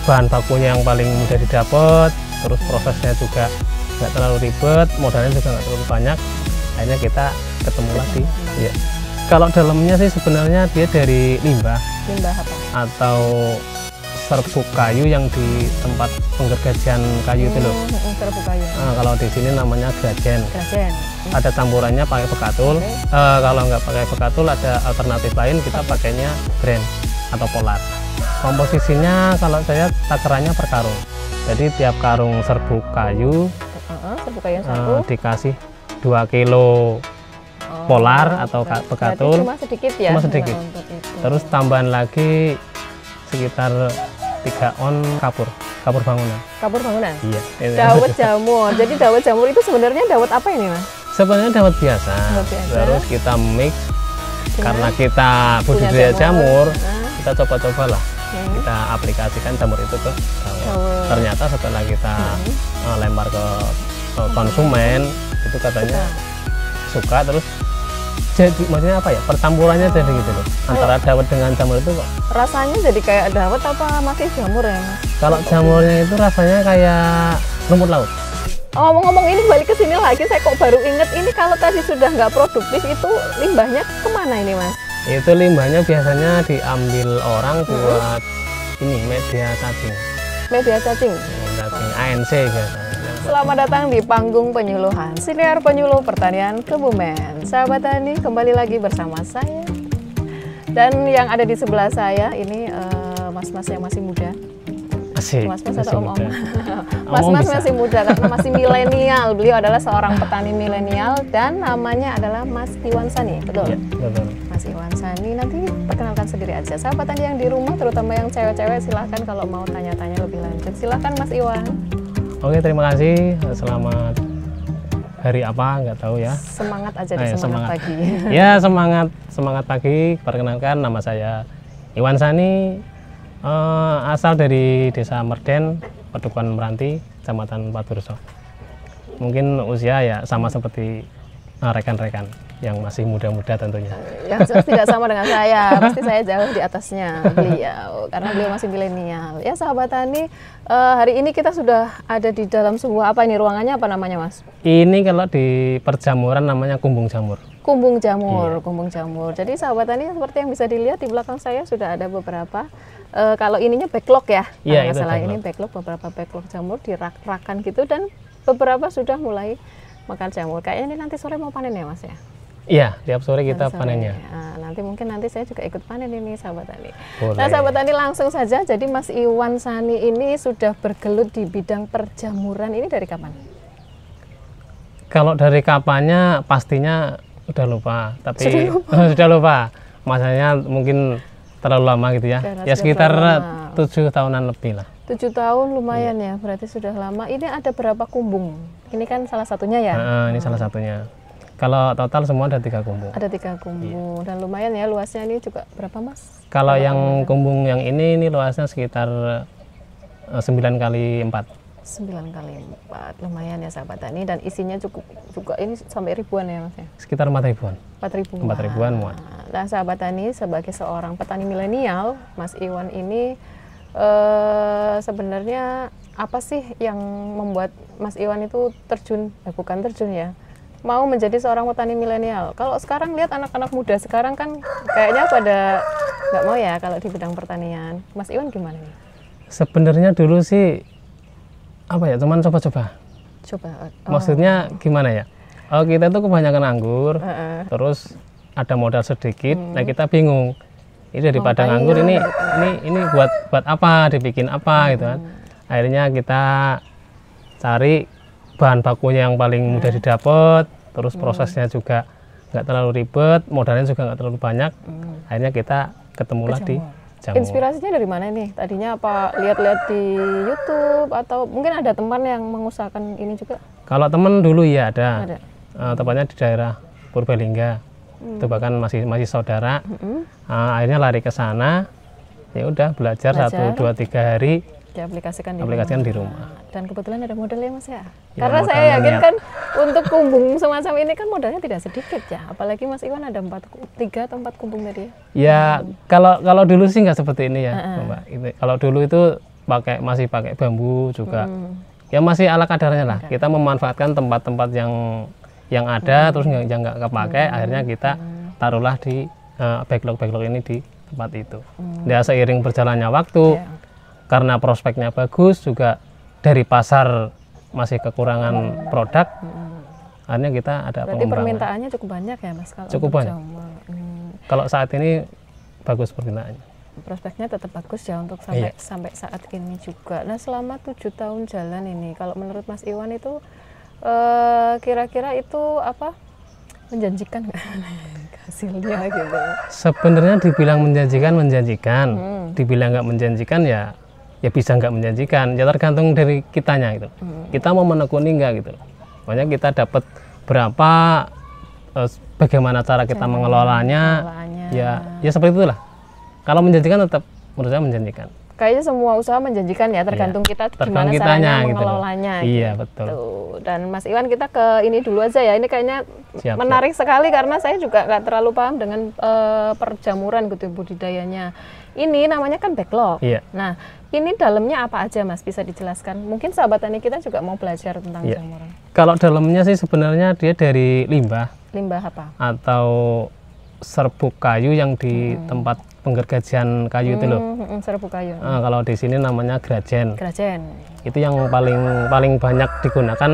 bahan bakunya yang paling mudah didapat, terus prosesnya juga nggak terlalu ribet, modalnya juga nggak terlalu banyak. Akhirnya kita ketemu lagi. Ya. Kalau dalamnya sih sebenarnya dia dari limbah Limbah apa? atau serbuk kayu yang di tempat penggergajian kayu itu loh. Serbuk kayu. Nah, kalau di sini namanya grajen. Grajen. Ada campurannya pakai bekatul. Kalau nggak pakai bekatul ada alternatif lain, kita pakainya brand atau polar. Komposisinya kalau saya takarannya per karung. Jadi tiap karung serbuk kayu, serbuk kayu satu dikasih 2 kilo polar atau bekatul. Cuma sedikit ya. Cuma sedikit. Terus tambahan lagi sekitar 3 on kapur bangunan. Kapur bangunan? Iya. Dawet jamur. Jadi dawet jamur itu sebenarnya dawet apa ini, Mas? Sebenarnya dawet biasa. Terus kita mix. Karena kita budidaya jamur, kita coba-cobalah. Kita aplikasikan jamur itu ke dawet. Ternyata setelah kita lempar ke konsumen, itu katanya suka, terus jadi maksudnya apa ya, percampurannya jadi gitu loh antara dawet dengan jamur itu kok rasanya jadi kayak dawet apa masih jamur ya, Mas? Kalau jamurnya itu rasanya kayak rumput laut. Ngomong-ngomong ini balik ke sini lagi, saya kok baru inget ini kalau tadi sudah nggak produktif itu limbahnya kemana ini, Mas? Itu limbahnya biasanya diambil orang buat ini media cacing. Media cacing? Cacing ANC biasanya. Selamat datang di panggung penyuluhan Siniar Penyuluh Pertanian Kebumen. Sahabat tani, kembali lagi bersama saya. Dan yang ada di sebelah saya ini mas-mas yang masih muda. Mas-mas atau om-om? Mas-mas masih muda karena masih milenial. Beliau adalah seorang petani milenial dan namanya adalah Mas Iwan Sani. Betul? Ya, betul. Mas Iwan Sani, nanti perkenalkan sendiri aja. Sahabat tani yang di rumah, terutama yang cewek-cewek, silahkan kalau mau tanya-tanya lebih lanjut. Silahkan Mas Iwan. Oke, terima kasih. Selamat hari apa, nggak tahu ya. Semangat aja di semangat pagi. Ya, semangat pagi. Perkenalkan, nama saya Iwan Sani, asal dari Desa Merden, Padukuhan Meranti, Kecamatan Padurso. Mungkin usia ya sama seperti rekan-rekan yang masih muda-muda tentunya. Yang jelas tidak sama dengan saya, pasti saya jauh di atasnya beliau, karena beliau masih milenial. Ya sahabat tani, hari ini kita sudah ada di dalam sebuah apa ini, ruangannya apa namanya, Mas? Ini kalau di perjamuran namanya kumbung jamur. Kumbung jamur, kumbung jamur. Jadi sahabat tani seperti yang bisa dilihat di belakang saya sudah ada beberapa, kalau ininya backlog ya, Iya, kalau salah ini backlog, beberapa backlog jamur di rak-rakan gitu, dan beberapa sudah mulai makan jamur. Kayaknya ini nanti sore mau panen ya, Mas ya? Iya, tiap sore kita panennya. Nah, nanti saya juga ikut panen ini sahabat tani. Boleh. Nah sahabat tani, langsung saja. Jadi Mas Iwan Sani ini sudah bergelut di bidang perjamuran ini dari kapan? Kalau dari kapannya pastinya udah lupa, tapi sudah lupa. Masanya mungkin terlalu lama gitu ya. Ya sekitar 7 tahunan lebih lah. 7 tahun lumayan ya, berarti sudah lama. Ini ada berapa kumbung? Ini kan salah satunya ya? Ini salah satunya. Kalau total semua ada 3 kumbung. Ada 3 kumbung, dan lumayan ya luasnya. Ini juga berapa, Mas? Kalau yang kumbung yang ini luasnya sekitar 9 kali 4. 9 kali 4, lumayan ya sahabat tani. Dan isinya cukup juga ini sampai ribuan ya, Mas ya? Sekitar 4 ribuan. 4 ribuan muat. Nah sahabat tani, sebagai seorang petani milenial, Mas Iwan ini sebenarnya apa sih yang membuat Mas Iwan itu terjun, bukan terjun ya, mau menjadi seorang petani milenial? Kalau sekarang lihat anak-anak muda sekarang kan kayaknya pada nggak mau ya kalau di bidang pertanian. Mas Iwan gimana nih? Sebenarnya dulu sih apa ya, cuman coba-coba. Maksudnya gimana ya? Kita tuh kebanyakan anggur, terus ada modal sedikit, nah kita bingung. Ini daripada nganggur ini buat apa, dibikin apa gitu kan. Akhirnya kita cari bahan bakunya yang paling mudah didapat, terus prosesnya juga nggak terlalu ribet, modalnya juga nggak terlalu banyak. Akhirnya kita ketemulah di jamur. Inspirasinya dari mana nih? Tadinya apa lihat-lihat di YouTube atau mungkin ada teman yang mengusahakan ini juga? Kalau teman dulu ya ada. Tepatnya di daerah Purbalingga. Itu bahkan masih saudara. Akhirnya lari ke sana. Ya udah belajar 1, 2, 3 hari. Diaplikasikan di rumah. Dan kebetulan ada modalnya, Mas ya. Karena saya yakin kan untuk kumbung semacam ini kan modalnya tidak sedikit ya. Apalagi Mas Iwan ada 3 atau 4 kumbung tadi. Ya kalau dulu sih nggak seperti ini ya, Mbak. Kalau dulu itu masih pakai bambu juga. Ya masih ala kadarnya lah. Kita memanfaatkan tempat-tempat yang ada terus yang nggak kepakai, akhirnya kita taruhlah di backlog ini di tempat itu. Ya seiring berjalannya waktu, karena prospeknya bagus juga dari pasar masih kekurangan produk, akhirnya kita ada pengembangan. Berarti permintaannya cukup banyak ya Mas? Cukup banyak. Kalau saat ini bagus permintaannya. Prospeknya tetap bagus ya untuk sampai saat ini juga. Nah selama 7 tahun jalan ini, kalau menurut Mas Iwan itu kira-kira itu apa, menjanjikan nggak hasilnya gitu? Sebenarnya dibilang menjanjikan, dibilang nggak menjanjikan ya bisa nggak menjanjikan, ya tergantung dari kitanya gitu. Kita mau menekuni nggak gitu. Makanya kita dapat berapa, bagaimana cara kita mengelolanya, ya seperti itulah. Kalau menjanjikan tetap menurut saya menjanjikan. Kayaknya semua usaha menjanjikan ya, tergantung kita gimana caranya mengelolanya. Iya gitu. Betul. Dan Mas Iwan, kita ke ini dulu aja ya. Ini kayaknya menarik sekali karena saya juga nggak terlalu paham dengan perjamuran gitu budidayanya. Ini namanya kan backlog. Iya. Nah, ini dalamnya apa aja Mas? Bisa dijelaskan? Mungkin sahabat tani kita juga mau belajar tentang jamuran. Kalau dalamnya sih sebenarnya dia dari limbah. Limbah apa? Atau serbuk kayu yang di tempat penggergajian kayu itu loh. Serbuk kayu. Nah, kalau di sini namanya grajen. Grajen. Itu yang paling banyak digunakan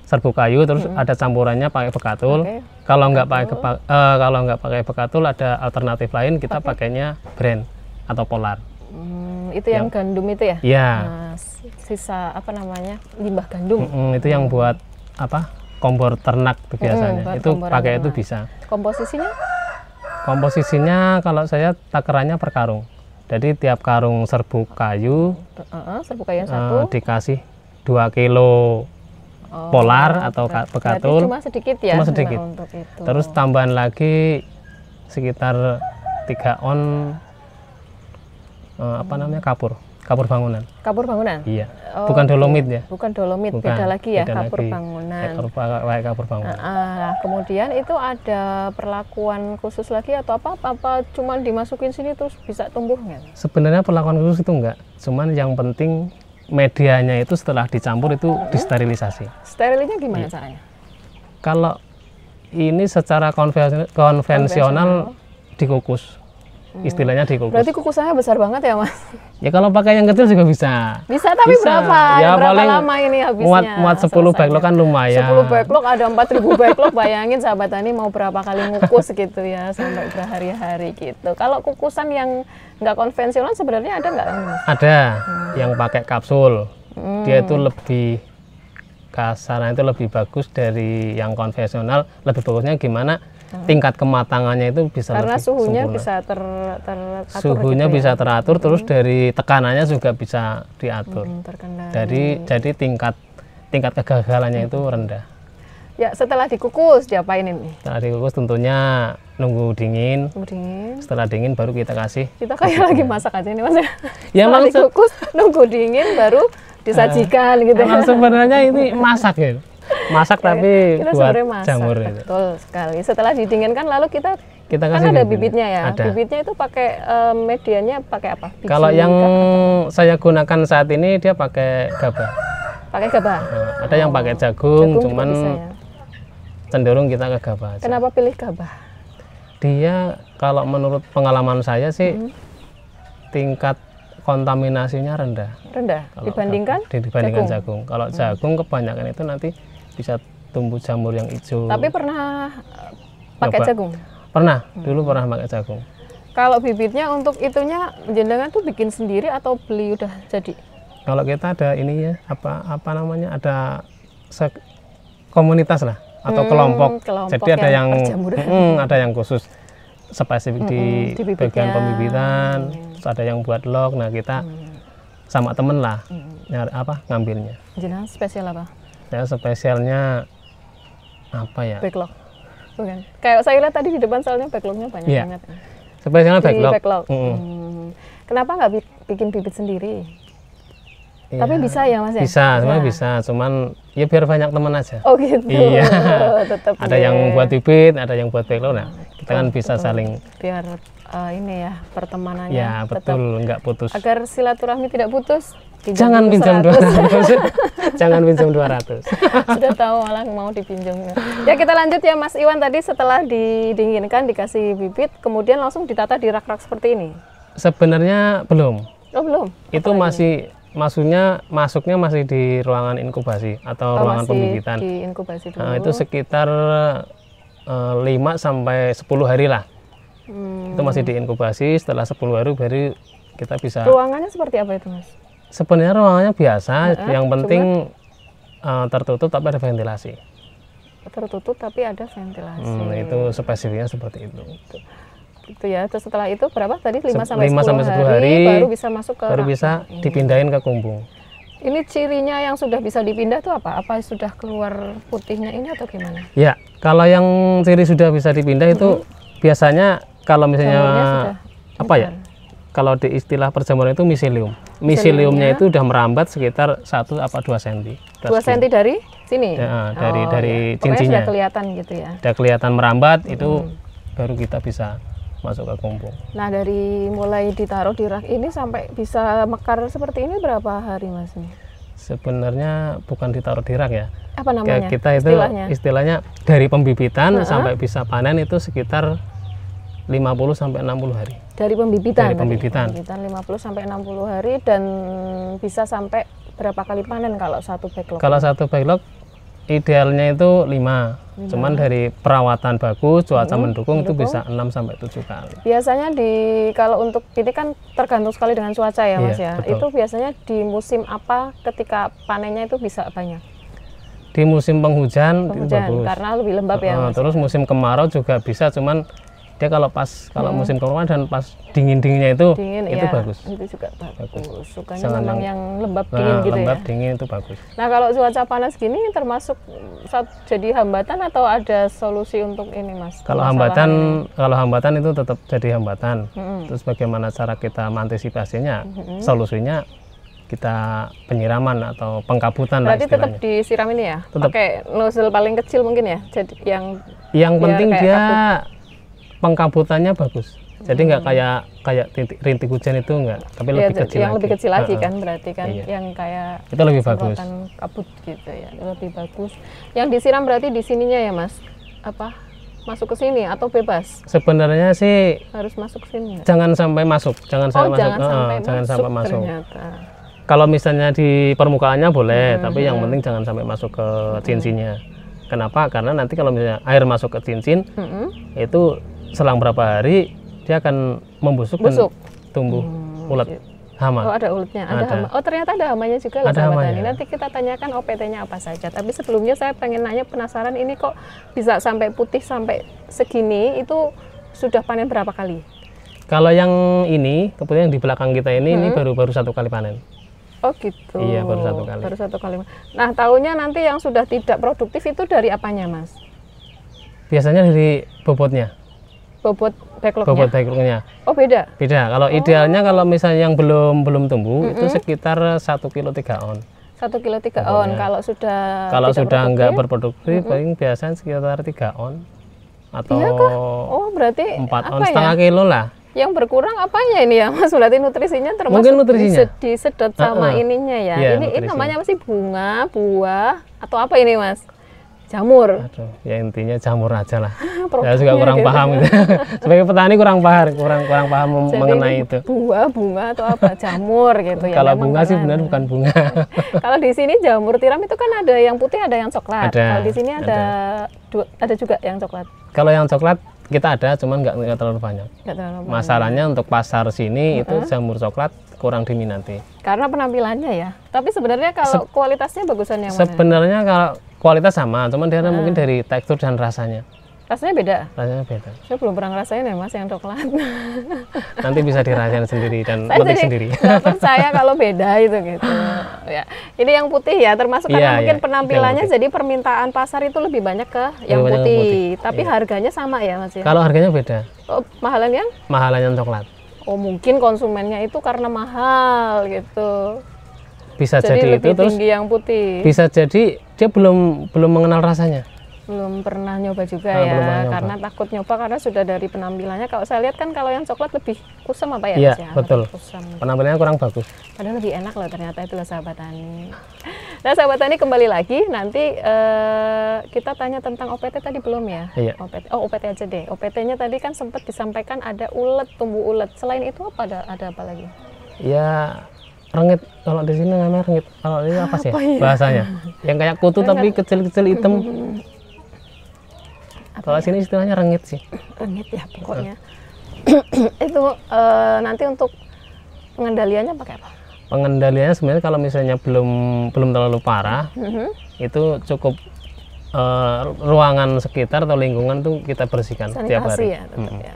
serbuk kayu, terus ada campurannya pakai bekatul. Kalau nggak pakai bekatul ada alternatif lain, kita pakainya brand atau polar. Itu yang gandum itu ya? Iya. Nah, sisa apa namanya, limbah gandum. Itu yang buat apa? Kompor ternak tuh biasanya. Itu pakai itu bisa. Komposisinya? Komposisinya kalau saya takarannya per karung. Jadi tiap karung serbuk kayu, yang satu dikasih 2 kilo polar atau bekatul. Cuma sedikit ya? Cuma sedikit. Untuk itu. Terus tambahan lagi sekitar 3 on kapur bangunan. Kapur bangunan? Iya. Bukan dolomit ya? Bukan dolomit, beda lagi ya, kapur bangunan. Kapur bangunan. Kemudian itu ada perlakuan khusus lagi atau apa cuman dimasukin sini terus bisa tumbuh nggak? Sebenarnya perlakuan khusus itu enggak. Cuman yang penting medianya itu setelah dicampur itu disterilisasi. Sterilnya gimana caranya? Kalau ini secara konvensional dikukus. Istilahnya dikukus. Berarti kukusannya besar banget ya Mas? Ya kalau pakai yang kecil juga bisa. Bisa, tapi berapa? Ya, berapa lama ini habisnya? Muat 10 backlog kan lumayan. 10 backlog ada 4.000 backlog, bayangin sahabat tani mau berapa kali ngukus gitu ya sampai berhari-hari gitu. Kalau kukusan yang nggak konvensional sebenarnya ada nggak? Ada, yang pakai kapsul. Dia itu lebih kasarnya itu lebih bagus dari yang konvensional. Lebih bagusnya gimana? Tingkat kematangannya itu bisa karena lebih suhunya sempurna. Bisa teratur. Suhunya gitu bisa teratur, terus dari tekanannya juga bisa diatur. Jadi tingkat kegagalannya itu rendah. Ya, setelah dikukus diapain ini? Setelah dikukus tentunya nunggu dingin. Setelah dingin baru kita kasih. Kita kayak lagi masak aja ini Mas ya. Ya setelah dikukus nunggu dingin baru disajikan gitu. Emang sebenarnya ini masak ya. Masak tapi buat jamur. Betul sekali. Setelah didinginkan lalu kita kasih kan ada bibitnya ya. Ada. Bibitnya itu pakai medianya pakai apa? Kalau yang saya gunakan saat ini dia pakai gabah. Pakai gabah. Ada yang pakai jagung cuman cenderung kita ke gabah aja. Kenapa pilih gabah? Dia kalau menurut pengalaman saya sih tingkat kontaminasinya rendah. Dibandingkan jagung. Kalau jagung kebanyakan itu nanti bisa tumbuh jamur yang hijau. Tapi pernah pakai jagung? Pernah, dulu pernah pakai jagung. Kalau bibitnya untuk itunya jenengan tuh bikin sendiri atau beli udah jadi? Kalau kita ada ini ya, apa namanya, ada komunitas lah atau kelompok. Jadi ada yang khusus spesifik di bagian pembibitan, terus ada yang buat log. Nah kita sama temen lah ngambilnya. Jenengan spesial apa? Ya spesialnya apa ya? Backlog. Bukan. Kayak saya lihat tadi di depan soalnya backlognya banyak banget. Spesialnya backlog. Kenapa nggak bikin bibit sendiri? Tapi bisa ya Mas ya? Bisa, sebenarnya bisa. Cuman Ya biar banyak teman aja. Oh gitu. Iya. Tetap ada yang buat bibit, ada yang buat backlog. Nah, kita kan bisa saling biar ini ya pertemanannya. Ya betul, nggak putus. Agar silaturahmi tidak putus. Jangan pinjam 200. Jangan pinjam 200. Sudah tahu malah mau dipinjam. Ya kita lanjut ya Mas Iwan, tadi setelah didinginkan dikasih bibit, kemudian langsung ditata di rak-rak seperti ini. Sebenarnya belum. Oh belum. Itu masih masuknya masih di ruangan inkubasi atau ruangan pembibitan. Di inkubasi dulu. Nah, itu sekitar 5 sampai 10 hari lah. Itu masih di inkubasi, setelah 10 hari baru kita bisa. Ruangannya seperti apa itu Mas? Sebenarnya ruangannya biasa, yang penting tertutup tapi ada ventilasi. Tertutup tapi ada ventilasi. Itu spesifiknya seperti itu. Itu ya. Terus setelah itu berapa tadi 5 sampai 10 hari baru bisa masuk ke baru bisa dipindahin ke kumbung. Ini cirinya yang sudah bisa dipindah itu apa? Apa sudah keluar putihnya ini atau gimana? Ya, kalau yang ciri sudah bisa dipindah itu biasanya kalau misalnya apa ya? Kalau di istilah perjamuan itu miselium. Miseliumnya itu udah merambat sekitar 1 apa 2 cm. 2 cm dari sini? Ya, dari cincinnya. Sudah kelihatan gitu ya? Udah kelihatan merambat, itu baru kita bisa masuk ke kumbung. Nah, dari mulai ditaruh di rak ini sampai bisa mekar seperti ini berapa hari Mas? Sebenarnya bukan ditaruh di rak ya. Apa namanya? Kita itu istilahnya dari pembibitan sampai bisa panen itu sekitar 50 sampai 60 hari. Dari pembibitan? Dari pembibitan. 50 sampai 60 hari dan bisa sampai berapa kali panen kalau satu backlog? Kalau satu backlog idealnya itu 5. Cuman dari perawatan bagus, cuaca mendukung itu bisa 6 sampai 7 kali. Biasanya kalau untuk ini kan tergantung sekali dengan cuaca ya Mas ya. Betul. Itu biasanya di musim apa ketika panennya itu bisa banyak? Di musim penghujan itu bagus. Karena lebih lembab ya Mas. Terus musim kemarau juga bisa, cuman dia kalau musim kemarau dan pas dingin-dinginnya itu bagus. Itu juga bagus. Sukanya memang yang lembab dingin gitu lembab, ya. dingin itu bagus. Nah, kalau cuaca panas gini termasuk jadi hambatan atau ada solusi untuk ini Mas? Kalau hambatan itu tetap jadi hambatan. Terus bagaimana cara kita mengantisipasinya? Solusinya kita penyiraman atau pengkabutan. Berarti tetap disiram ini ya? Pakai nozzle paling kecil mungkin ya? Jadi yang penting dia pengkabutannya bagus. Jadi nggak kayak rintik hujan itu enggak, tapi lebih kecil yang lagi. Lebih kecil lagi kan berarti kan yang kayak itu lebih bagus. Kabut gitu ya, lebih bagus. Yang disiram berarti di sininya ya Mas? Apa? Masuk ke sini atau bebas? Sebenarnya sih harus masuk sini. Jangan sampai masuk, jangan sampai masuk. Kalau misalnya di permukaannya boleh, tapi yang penting jangan sampai masuk ke cincinnya. Kenapa? Karena nanti kalau misalnya air masuk ke cincin, itu selang berapa hari dia akan membusuk dan tumbuh ulat hama. Oh, ada ulatnya, ada hama. Oh, ternyata ada hamanya juga loh sahabat tani. Nanti kita tanyakan OPT-nya apa saja. Tapi sebelumnya saya pengen nanya, penasaran ini kok bisa sampai putih sampai segini, itu sudah panen berapa kali? Kalau yang ini, kebetulan yang di belakang kita ini baru 1 kali panen. Oh gitu. Iya, baru 1 kali. Baru 1 kali. Nah, tahunya nanti yang sudah tidak produktif itu dari apanya Mas? Biasanya dari bobotnya. Bobot backlognya? Bobot backlognya. Oh beda? Beda. Kalau idealnya kalau misalnya yang belum tumbuh itu sekitar 1 kilo 3 on. 1 kilo 3 on. Kalau sudah nggak berproduksi paling biasanya sekitar 3 on atau berarti 4 on setengah kilo lah. Yang berkurang apanya ini ya Mas? Berarti nutrisinya termasuk mungkin nutrisinya disedot sama ininya ya. Ini namanya masih bunga, buah atau apa ini Mas? Jamur. Aduh, ya intinya jamur aja lah. Saya juga kurang paham gitu. Sebagai petani kurang paham mengenai itu. Buah, bunga atau apa? Jamur gitu ya. Kalau bunga sih benar bukan bunga. Kalau di sini jamur tiram itu kan ada yang putih, ada yang coklat. Kalau di sini ada juga yang coklat. Kalau yang coklat kita ada, cuman nggak terlalu banyak. Masalahnya untuk pasar sini itu jamur coklat kurang diminati. Karena penampilannya ya. Tapi sebenarnya kalau kualitasnya bagusan yang mana? Sebenarnya kalau kualitas sama, cuman dia mungkin dari tekstur dan rasanya. Rasanya beda? Rasanya beda. Saya belum pernah ngerasain ya Mas yang coklat. Nanti bisa dirasain sendiri dan petik sendiri. Nggak percaya kalau beda itu gitu. Ya. Ini yang putih ya, termasuk karena mungkin penampilannya, jadi permintaan pasar itu lebih banyak ke yang putih. Tapi harganya sama ya Mas ya? Kalau harganya beda. Oh, mahalan yang? Mahalan yang coklat. Oh, mungkin konsumennya itu karena mahal gitu. Bisa jadi itu, terus tinggi yang putih. Bisa jadi dia dia belum mengenal rasanya. Belum pernah nyoba juga ya, karena takut nyoba karena sudah dari penampilannya. Kalau saya lihat kan kalau yang coklat lebih kusam apa ya? Iya, Mas, ya? betul. Kusam. Penampilannya kurang bagus. Padahal lebih enak loh ternyata itu loh sahabat tani. Nah sahabat tani kembali lagi, nanti kita tanya tentang OPT tadi belum ya? Iya. OPT aja deh. OPT-nya tadi kan sempat disampaikan ada ulet, tumbuh ulet. Selain itu ada apa lagi? Ya rengit, kalau di sini namanya rengit. Kalau ini apa sih bahasanya? Yang kayak kutu tapi kecil-kecil hitam. Kalau sini istilahnya rengit sih. Rengit ya pokoknya. Itu nanti untuk pengendaliannya pakai apa? Pengendaliannya sebenarnya kalau misalnya belum terlalu parah, itu cukup ruangan sekitar atau lingkungan tuh kita bersihkan setiap hari. Ya, tetap ya.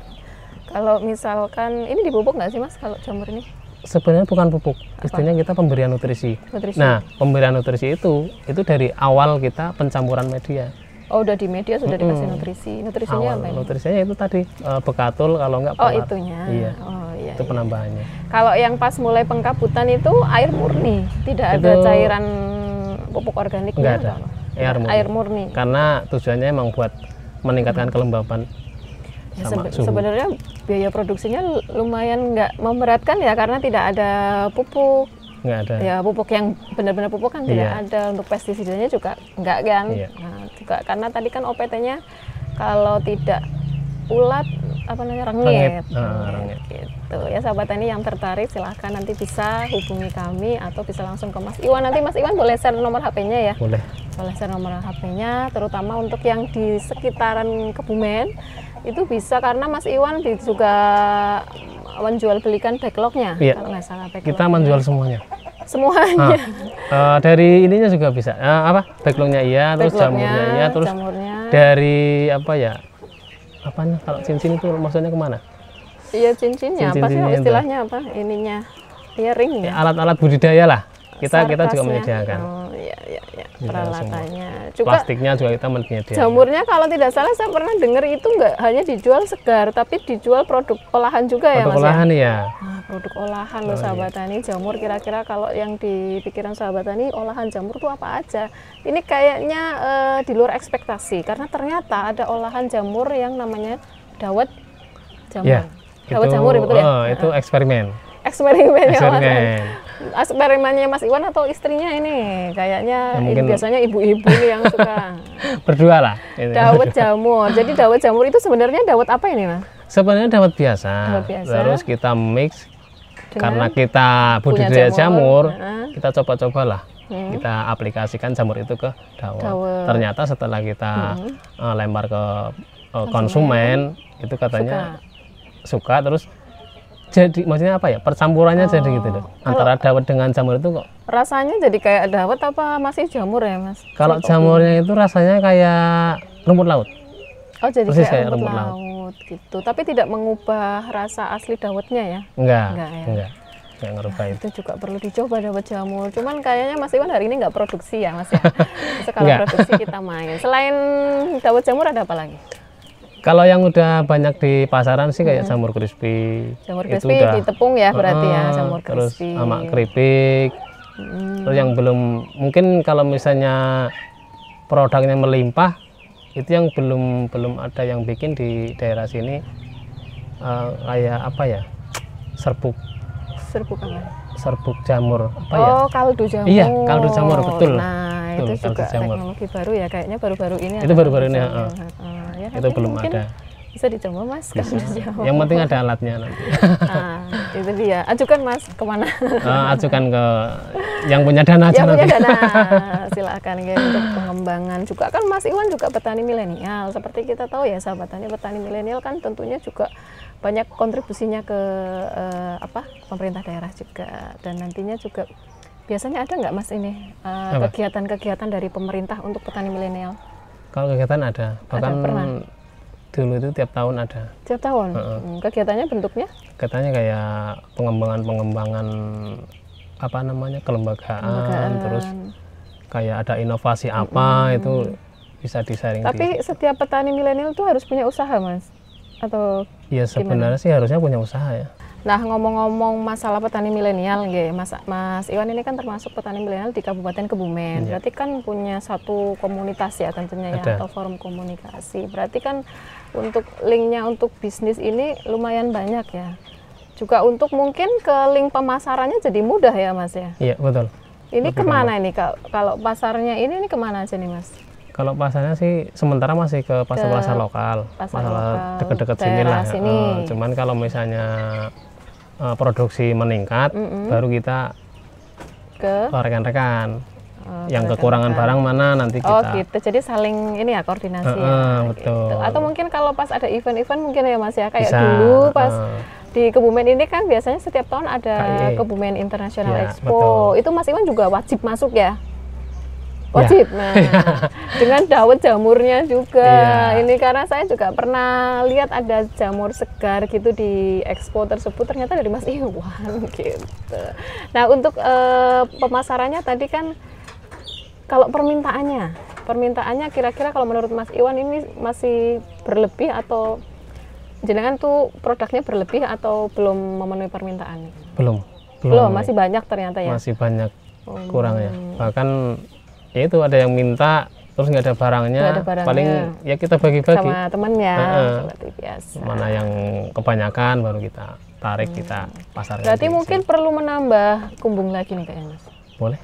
Kalau misalkan ini dipupuk nggak sih Mas kalau jamur ini? Sebenarnya bukan pupuk, istilahnya kita pemberian nutrisi. Nah, pemberian nutrisi itu dari awal kita pencampuran media. Oh, udah di media sudah dikasih nutrisi. Nutrisinya apa ini? Nutrisinya itu tadi bekatul, kalau enggak pelat. Oh, itunya. Iya. Oh, iya. Itu penambahannya. Kalau yang pas mulai pengkabutan itu air murni, tidak ada cairan pupuk organiknya. Enggak ada. Air murni. Karena tujuannya emang buat meningkatkan kelembapan. Ya, sebenarnya biaya produksinya lumayan nggak memberatkan ya, karena tidak ada pupuk. Nggak ada. Ya pupuk yang benar-benar pupuk kan tidak ada, untuk pestisidanya juga nggak kan. Nah, juga karena tadi kan OPT-nya kalau tidak ulat apa namanya rengit. Gitu ya sahabat tani yang tertarik silahkan nanti bisa hubungi kami atau bisa langsung ke Mas Iwan. Nanti Mas Iwan boleh share nomor HP-nya ya. Boleh share nomor HP-nya, terutama untuk yang di sekitaran Kebumen itu bisa, karena Mas Iwan juga menjual belikan backlognya. Iya. Kalau nggak salah kita menjual semuanya. Semuanya. Dari ininya juga bisa. Backlognya iya, terus jamurnya iya, terus dari apa ya? Apa nih kalau cincin itu maksudnya kemana? Iya cincinnya. Apa sih istilahnya apa? Ininya. Iya ring ya. Alat-alat budidaya lah. Kita juga menyediakan. Oh iya. Peralatannya. Juga plastiknya juga kita menyediakan. Jamurnya kalau tidak salah saya pernah dengar itu nggak hanya dijual segar, tapi dijual produk olahan juga ya Mas. Produk olahan ya. Nah, produk olahan loh sahabat tani. Jamur kira-kira kalau yang di pikiran sahabat tani olahan jamur itu apa aja? Ini kayaknya di luar ekspektasi, karena ternyata ada olahan jamur yang namanya dawet jamur. Ya, dawet jamur betul ya? Itu eksperimen. Eksperimennya Mas Iwan atau istrinya ini kayaknya ya, biasanya ibu-ibu yang suka berdua lah dawet jamur. Jadi dawet jamur itu sebenarnya dawet apa ini Mas? Sebenarnya dawet biasa. Terus kita mix karena kita budidaya jamur, kita coba-cobalah kita aplikasikan jamur itu ke dawet. Ternyata setelah kita lempar ke konsumen itu katanya suka terus. Jadi maksudnya apa ya, percampurannya jadi gitu loh, antara dawet dengan jamur itu kok rasanya jadi kayak dawet apa masih jamur ya Mas? Kalau jamurnya itu rasanya kayak rumput laut. Oh jadi kayak rumput laut gitu, tapi tidak mengubah rasa asli dawetnya ya? Enggak ngerubah itu. Itu juga perlu dicoba dawet jamur, cuman kayaknya Mas Iwan hari ini nggak produksi ya Mas ya? Kalau produksi kita main. Selain dawet jamur ada apa lagi? Kalau yang udah banyak di pasaran sih kayak jamur crispy. Jamur crispy di tepung ya berarti ya, jamur crispy. Terus sama keripik. Terus yang belum, mungkin kalau misalnya produknya melimpah, itu yang belum ada yang bikin di daerah sini kayak apa ya? Serbuk apa? Serbuk jamur apa ya? Oh, kaldu jamur. Iya, kaldu jamur betul. Nah, itu juga teknologi baru ya, kayaknya baru-baru ini. Itu baru-baru ini. Ya, itu belum ada. Bisa dicoba Mas. Bisa. Yang penting ada alatnya nanti. Itu dia. Ajukan Mas kemana? Ajukan ke yang punya dana aja. Yang punya dana. Silakan ya, untuk pengembangan juga kan Mas Iwan juga petani milenial. Seperti kita tahu ya sahabat tani, petani milenial kan tentunya juga banyak kontribusinya ke pemerintah daerah juga, dan nantinya juga biasanya ada nggak Mas ini kegiatan-kegiatan dari pemerintah untuk petani milenial? Kalau kegiatan ada, bahkan dulu itu tiap tahun ada. Tiap tahun? Kegiatannya bentuknya? Kegiatannya kayak pengembangan apa namanya, kelembagaan, terus kayak ada inovasi apa itu bisa di-sharing. Tapi setiap petani milenial itu harus punya usaha Mas? Atau ya sebenarnya sih harusnya punya usaha ya. Nah, ngomong-ngomong masalah petani milenial, Mas Iwan ini kan termasuk petani milenial di Kabupaten Kebumen. Berarti kan punya satu komunitas ya tentunya ya, atau forum komunikasi. Berarti kan untuk linknya untuk bisnis ini lumayan banyak ya. Juga untuk mungkin ke link pemasarannya jadi mudah ya Mas ya? Iya, betul. Ini lebih kemana ini kalau pasarnya ini kemana aja nih Mas? Kalau pasarnya sih sementara masih ke pasar-pasar lokal, pasar deket-deket sini lah. Cuman kalau misalnya produksi meningkat, baru kita ke rekan-rekan. Yang kekurangan barang mana nanti kita. Oh gitu, jadi saling ini ya koordinasi ya. Betul. Gitu. Atau mungkin kalau pas ada event-event mungkin ya Mas ya, kayak dulu pas di Kebumen ini kan biasanya setiap tahun ada Kebumen International Expo. Betul. Itu Mas Iwan juga wajib masuk ya? Wajib. Nah, dengan dawet jamurnya juga. Ini karena saya juga pernah lihat ada jamur segar gitu di expo tersebut, ternyata dari Mas Iwan gitu. Nah, untuk pemasarannya tadi kan kalau permintaannya kira-kira kalau menurut Mas Iwan ini masih berlebih atau jenengan tuh produknya berlebih atau belum memenuhi permintaan? Belum, masih banyak ternyata ya. Masih banyak kurangnya. Bahkan ya itu ada yang minta terus nggak ada barangnya, paling ya kita bagi-bagi sama temennya seperti biasa. Mana yang kebanyakan baru kita tarik, kita pasarkan. Berarti mungkin perlu menambah kumbung lagi nih kayaknya Mas. Boleh.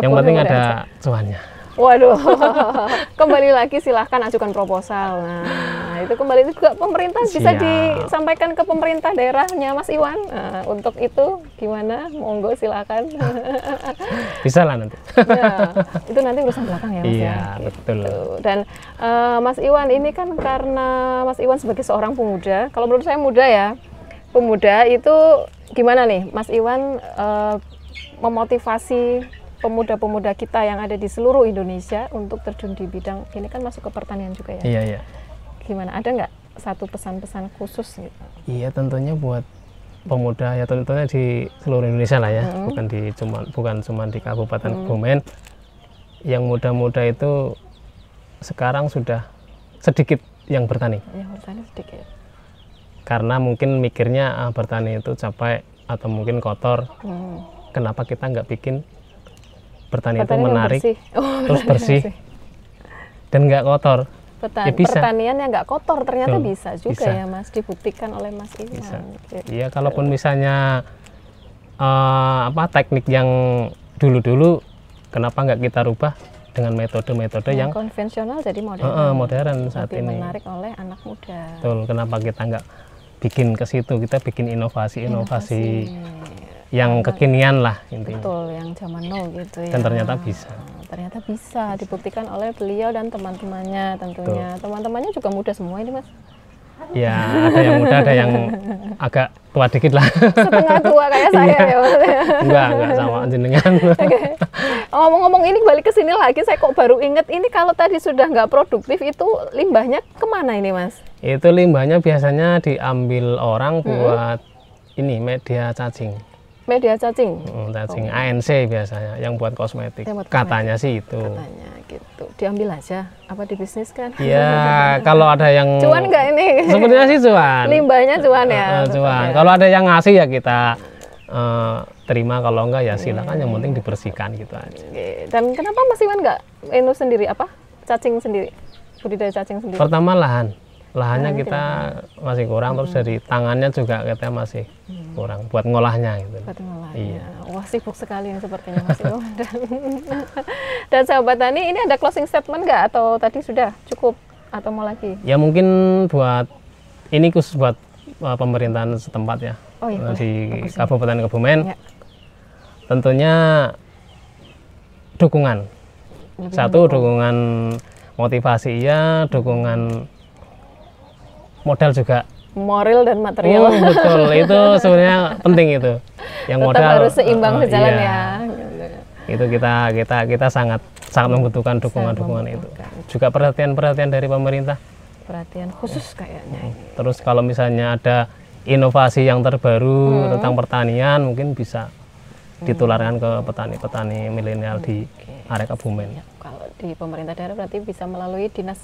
Yang boleh, penting ada cuannya. Waduh, kembali lagi silahkan ajukan proposal. Nah, itu kembali juga pemerintah bisa disampaikan ke pemerintah daerahnya Mas Iwan. Untuk itu gimana? Monggo silahkan. Bisa lah nanti. Ya, itu nanti urusan belakang ya Mas. Iya, betul. Gitu. Dan Mas Iwan ini kan karena Mas Iwan sebagai seorang pemuda, kalau menurut saya muda ya, pemuda itu gimana nih Mas Iwan memotivasi pemuda-pemuda kita yang ada di seluruh Indonesia untuk terjun di bidang ini kan masuk ke pertanian juga ya? Iya. Gimana? Ada nggak satu pesan-pesan khusus gitu? Iya, tentunya buat pemuda ya, tentunya di seluruh Indonesia lah ya, bukan cuma di Kabupaten Kebumen. Yang muda-muda itu sekarang sudah sedikit yang bertani. Yang bertani sedikit. Karena mungkin mikirnya bertani itu capek atau mungkin kotor. Kenapa kita nggak bikin bertani itu menarik, terus bersih, dan nggak kotor. Pertanian yang nggak kotor ternyata bisa juga ya Mas, dibuktikan oleh Mas Iwan. Iya, kalaupun misalnya teknik yang dulu-dulu, kenapa nggak kita rubah dengan metode-metode yang konvensional jadi modern. Modern saat ini. Menarik oleh anak muda. Betul, kenapa kita nggak bikin ke situ, kita bikin inovasi yang kekinian lah intinya. Betul, yang zaman now gitu ya. Dan ternyata bisa. Ternyata bisa dibuktikan oleh beliau dan teman-temannya tentunya. Teman-temannya juga muda semua ini Mas. Ya, ada yang muda, ada yang agak tua dikit lah. Setengah tua kayak saya ya maksudnya. Enggak sama jenengan. Ngomong-ngomong ini balik ke sini lagi, saya kok baru inget ini kalau tadi sudah nggak produktif itu limbahnya kemana ini Mas? Itu limbahnya biasanya diambil orang buat ini media cacing. Media cacing? Cacing ANC biasanya, yang buat kosmetik. Katanya sih itu. Katanya gitu. Diambil aja, apa dibisniskan? Ya, kalau ada yang... Cuan nggak ini? Sebenarnya sih cuan. Limbahnya cuan ya? Cuan. Kalau ada yang ngasih ya kita terima, kalau enggak ya silakan, yang penting dibersihkan gitu aja. Dan kenapa Mas Iwan nggak sendiri, cacing sendiri? Budidaya cacing sendiri? Pertama lahannya kita masih kurang, terus dari tangannya juga kita masih kurang buat ngolahnya gitu. Buat ngolahnya. Iya. Wah, sibuk sekali ini sepertinya Mas Iwan. Dan sahabat tani, ini ada closing statement nggak atau tadi sudah cukup atau mau lagi? Ya mungkin buat ini khusus buat pemerintahan setempat ya. Di Kabupaten Kebumen. Ya. Tentunya dukungan. Satu, dukungan motivasi ya, dukungan modal juga, moral dan material. Betul, itu sebenarnya penting itu. Yang tetap modal harus seimbang sejalan ya. Itu kita sangat membutuhkan dukungan itu. Juga perhatian dari pemerintah. Perhatian khusus kayaknya. Terus kalau misalnya ada inovasi yang terbaru tentang pertanian, mungkin bisa ditularkan ke petani-petani milenial di area Kebumen. Kalau di pemerintah daerah berarti bisa melalui dinas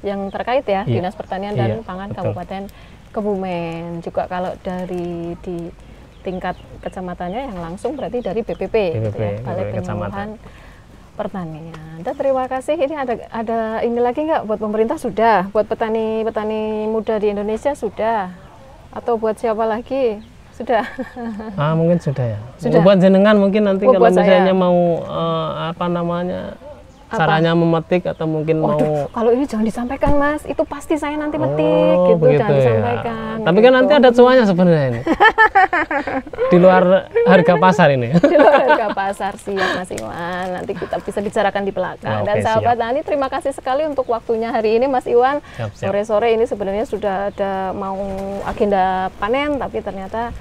yang terkait ya, Dinas Pertanian dan Pangan Kabupaten Kebumen. Juga kalau dari di tingkat kecamatannya yang langsung berarti dari BPP, gitu ya, Balai Penyuluhan Pertanian. Dan terima kasih. Ini ada ini lagi nggak buat pemerintah sudah, buat petani muda di Indonesia sudah, atau buat siapa lagi sudah? Mungkin sudah ya. Sudah. Buat jenengan mungkin nanti kalau misalnya saya. mau caranya memetik atau mungkin mau. Kalau ini jangan disampaikan Mas, itu pasti saya nanti metik gitu, jangan disampaikan. Tapi kan nanti ada cuannya sebenarnya ini. Di luar harga pasar ini. Di luar harga pasar sih Mas Iwan. Nanti kita bisa bicarakan di belakang. Dan sahabat tani, terima kasih sekali untuk waktunya hari ini Mas Iwan. Sore-sore ini sebenarnya sudah ada mau agenda panen, tapi ternyata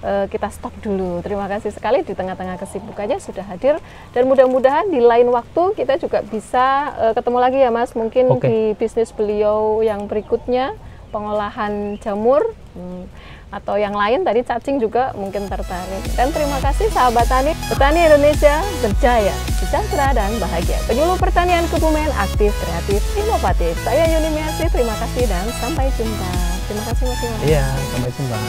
kita stop dulu. Terima kasih sekali di tengah-tengah kesibukannya sudah hadir, dan mudah-mudahan di lain waktu kita juga bisa ketemu lagi ya Mas, mungkin di bisnis beliau yang berikutnya, pengolahan jamur atau yang lain, tadi cacing juga mungkin tertarik. Dan terima kasih sahabat tani, petani Indonesia berjaya, sejahtera dan bahagia. Penyuluh pertanian Kebumen, aktif, kreatif, inovatif. Saya Yuni Miasi, terima kasih dan sampai jumpa. Terima kasih Mas Iwan. Iya, sampai jumpa.